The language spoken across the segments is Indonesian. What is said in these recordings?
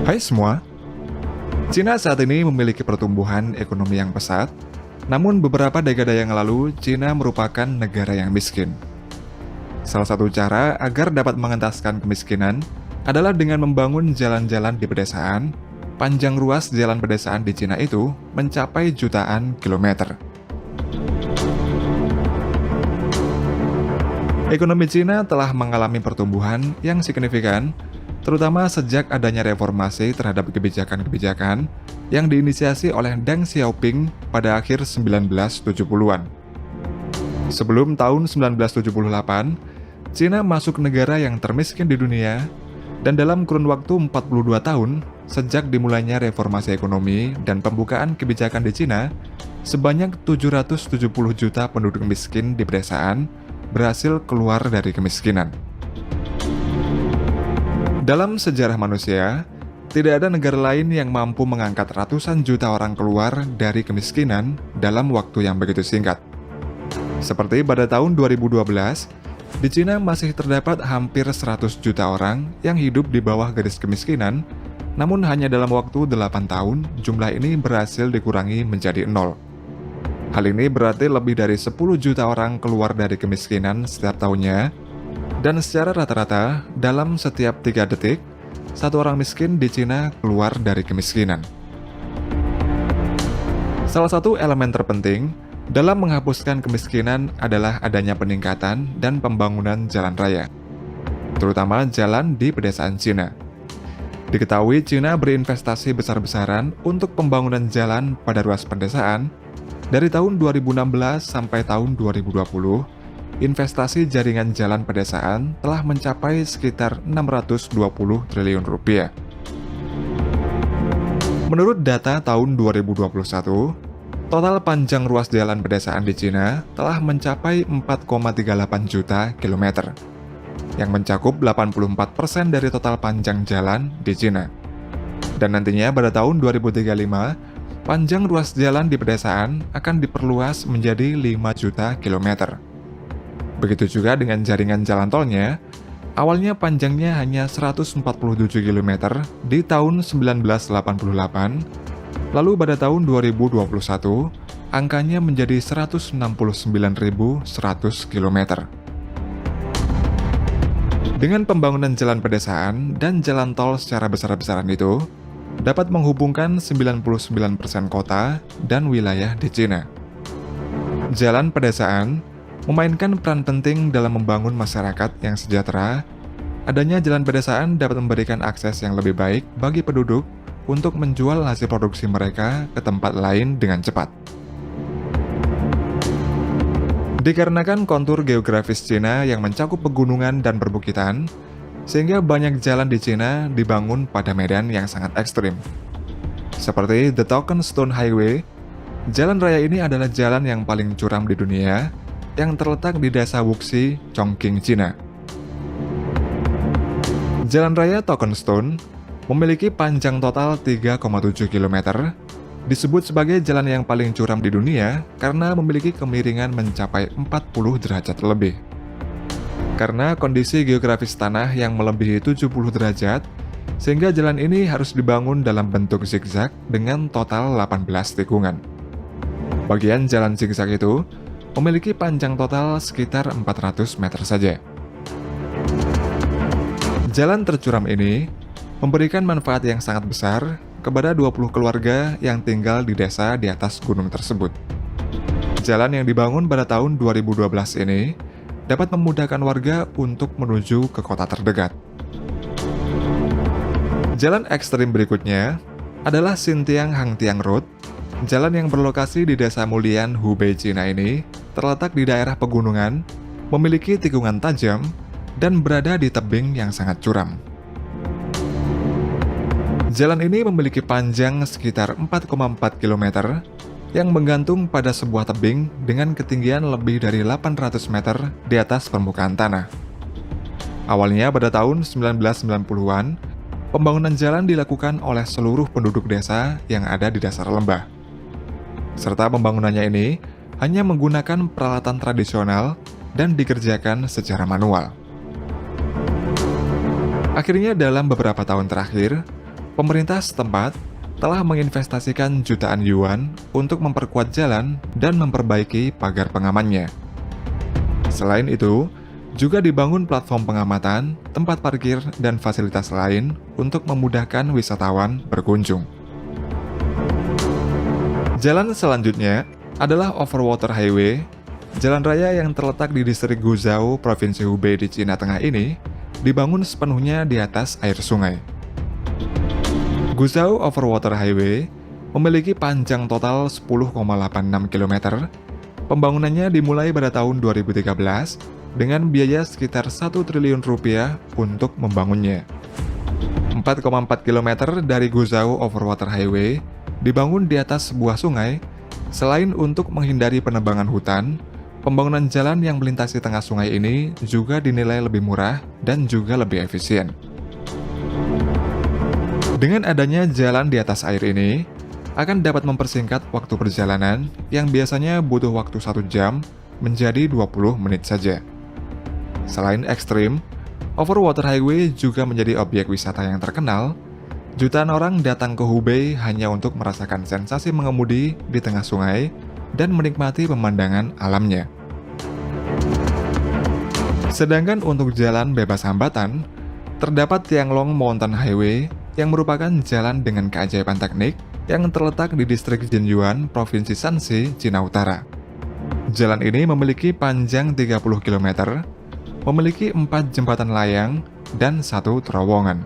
Hai semua, Cina saat ini memiliki pertumbuhan ekonomi yang pesat, namun beberapa dekade yang lalu Cina merupakan negara yang miskin. Salah satu cara agar dapat mengentaskan kemiskinan adalah dengan membangun jalan-jalan di pedesaan. Panjang ruas jalan pedesaan di Cina itu mencapai jutaan kilometer. Ekonomi Cina telah mengalami pertumbuhan yang signifikan, terutama sejak adanya reformasi terhadap kebijakan-kebijakan yang diinisiasi oleh Deng Xiaoping pada akhir 1970-an. Sebelum tahun 1978, Cina masuk negara yang termiskin di dunia, dan dalam kurun waktu 42 tahun, sejak dimulainya reformasi ekonomi dan pembukaan kebijakan di Cina, sebanyak 770 juta penduduk miskin di pedesaan berhasil keluar dari kemiskinan. Dalam sejarah manusia, tidak ada negara lain yang mampu mengangkat ratusan juta orang keluar dari kemiskinan dalam waktu yang begitu singkat. Seperti pada tahun 2012, di Cina masih terdapat hampir 100 juta orang yang hidup di bawah garis kemiskinan, namun hanya dalam waktu 8 tahun, jumlah ini berhasil dikurangi menjadi 0. Hal ini berarti lebih dari 10 juta orang keluar dari kemiskinan setiap tahunnya, dan secara rata-rata, dalam setiap 3 detik, satu orang miskin di Cina keluar dari kemiskinan. Salah satu elemen terpenting dalam menghapuskan kemiskinan adalah adanya peningkatan dan pembangunan jalan raya, terutama jalan di pedesaan Cina. Diketahui Cina berinvestasi besar-besaran untuk pembangunan jalan pada ruas pedesaan. Dari tahun 2016 sampai tahun 2020, investasi jaringan jalan pedesaan telah mencapai sekitar 620 triliun rupiah. Menurut data tahun 2021, total panjang ruas jalan pedesaan di Cina telah mencapai 4,38 juta kilometer, yang mencakup 84% dari total panjang jalan di Cina. Dan nantinya pada tahun 2035, panjang ruas jalan di pedesaan akan diperluas menjadi 5 juta kilometer. Begitu juga dengan jaringan jalan tolnya, awalnya panjangnya hanya 147 km di tahun 1988, lalu pada tahun 2021, angkanya menjadi 169.100 km. Dengan pembangunan jalan pedesaan dan jalan tol secara besar-besaran itu, dapat menghubungkan 99% kota dan wilayah di Cina. Jalan pedesaan memainkan peran penting dalam membangun masyarakat yang sejahtera. Adanya jalan pedesaan dapat memberikan akses yang lebih baik bagi penduduk untuk menjual hasil produksi mereka ke tempat lain dengan cepat. Dikarenakan kontur geografis Cina yang mencakup pegunungan dan perbukitan, sehingga banyak jalan di Cina dibangun pada medan yang sangat ekstrim. Seperti The Token Stone Highway, jalan raya ini adalah jalan yang paling curam di dunia, yang terletak di desa Wuxi, Chongqing, Cina. Jalan raya Token Stone memiliki panjang total 3,7 km, disebut sebagai jalan yang paling curam di dunia karena memiliki kemiringan mencapai 40 derajat lebih. Karena kondisi geografis tanah yang melebihi 70 derajat, sehingga jalan ini harus dibangun dalam bentuk zigzag dengan total 18 tikungan. Bagian jalan zigzag itu memiliki panjang total sekitar 400 meter saja. Jalan tercuram ini memberikan manfaat yang sangat besar kepada 20 keluarga yang tinggal di desa di atas gunung tersebut. Jalan yang dibangun pada tahun 2012 ini dapat memudahkan warga untuk menuju ke kota terdekat. Jalan ekstrim berikutnya adalah Xintiang Hangtiang Road. Jalan yang berlokasi di desa Mulian, Hubei, Cina ini terletak di daerah pegunungan, memiliki tikungan tajam, dan berada di tebing yang sangat curam. Jalan ini memiliki panjang sekitar 4,4 km yang menggantung pada sebuah tebing dengan ketinggian lebih dari 800 meter di atas permukaan tanah. Awalnya pada tahun 1990-an, pembangunan jalan dilakukan oleh seluruh penduduk desa yang ada di dasar lembah. Serta pembangunannya ini hanya menggunakan peralatan tradisional dan dikerjakan secara manual. Akhirnya dalam beberapa tahun terakhir, Pemerintah setempat telah menginvestasikan jutaan yuan untuk memperkuat jalan dan memperbaiki pagar pengamannya. Selain itu, juga dibangun platform pengamatan, tempat parkir, dan fasilitas lain untuk memudahkan wisatawan berkunjung. Jalan selanjutnya adalah Overwater Highway. Jalan raya yang terletak di distrik Guizhou, Provinsi Hubei di Cina Tengah ini dibangun sepenuhnya di atas air sungai. Guizhou Overwater Highway memiliki panjang total 10,86 km. Pembangunannya dimulai pada tahun 2013 dengan biaya sekitar 1 triliun rupiah untuk membangunnya. 4,4 km dari Guizhou Overwater Highway dibangun di atas sebuah sungai. Selain untuk menghindari penebangan hutan, pembangunan jalan yang melintasi tengah sungai ini juga dinilai lebih murah dan juga lebih efisien. Dengan adanya jalan di atas air ini, akan dapat mempersingkat waktu perjalanan yang biasanya butuh waktu 1 jam menjadi 20 menit saja. Selain ekstrim, Overwater Highway juga menjadi objek wisata yang terkenal. Jutaan orang datang ke Hubei hanya untuk merasakan sensasi mengemudi di tengah sungai dan menikmati pemandangan alamnya. Sedangkan untuk jalan bebas hambatan, terdapat Tianglong Mountain Highway yang merupakan jalan dengan keajaiban teknik yang terletak di distrik Jinyuan, Provinsi Shanxi, Cina Utara. Jalan ini memiliki panjang 30 km, memiliki 4 jembatan layang, dan 1 terowongan.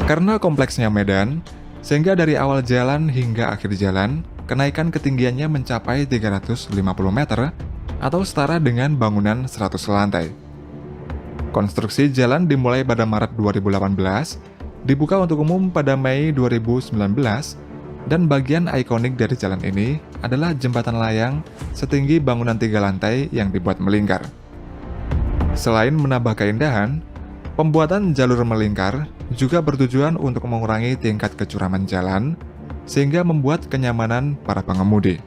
Karena kompleksnya medan, sehingga dari awal jalan hingga akhir jalan, kenaikan ketinggiannya mencapai 350 meter atau setara dengan bangunan 100 lantai. Konstruksi jalan dimulai pada Maret 2018, dibuka untuk umum pada Mei 2019, dan bagian ikonik dari jalan ini adalah jembatan layang setinggi bangunan 3 lantai yang dibuat melingkar. Selain menambah keindahan, pembuatan jalur melingkar juga bertujuan untuk mengurangi tingkat kecuraman jalan, sehingga membuat kenyamanan para pengemudi.